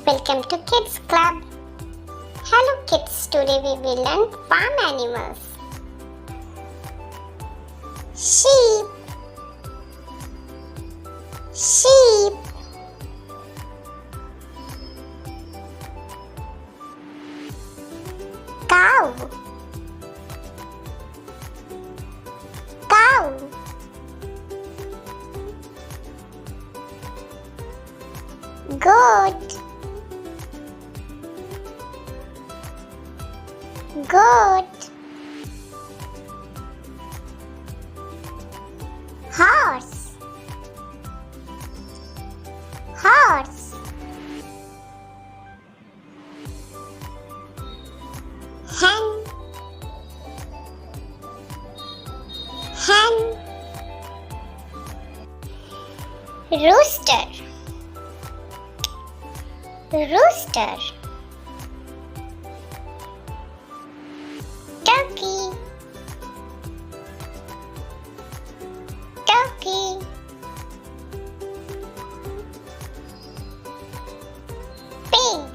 Welcome to Kids Club. Hello kids, today we will learn farm animals. Sheep, sheep. Cow, cow. Goat, goat. Horse, horse. Hen, hen. Rooster, rooster. Turkey, turkey. Pig,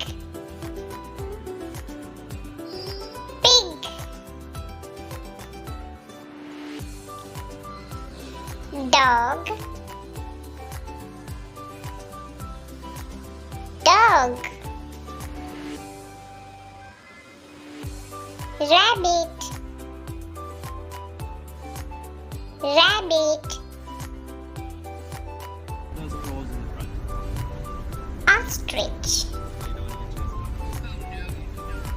pig. Dog, dog. Rabbit, rabbit. Ostrich,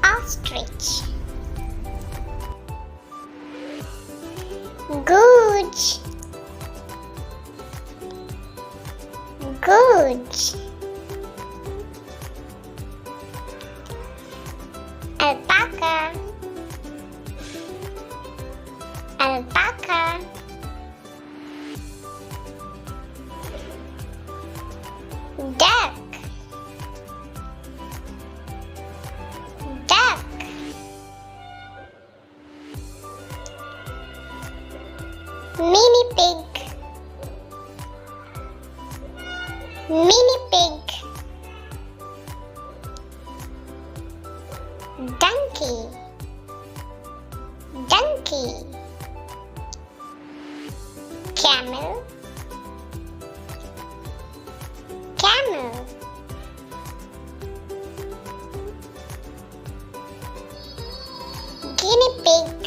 ostrich. Goose, goose. Alpaca, alpaca. Duck, duck. Mini pig, mini pig. Donkey, donkey. Camel, camel. Guinea pig,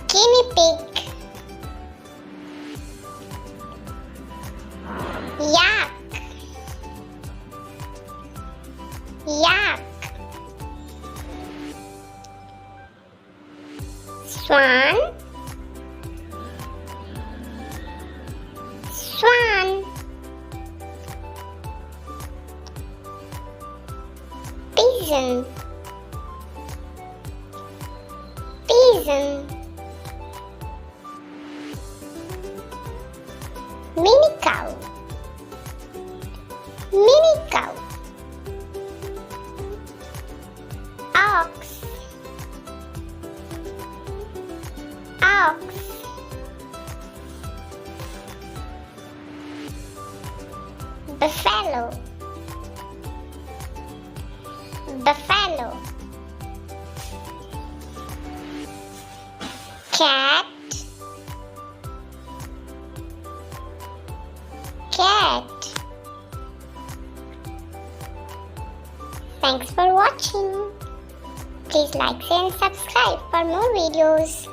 guinea pig. Yak, yak. Swan, swan. Pigeon, pigeon. Mini cow, mini cow. Ox, ox. Buffalo, buffalo. Cat, cat. Thanks for watching. Please like, share and subscribe for more videos.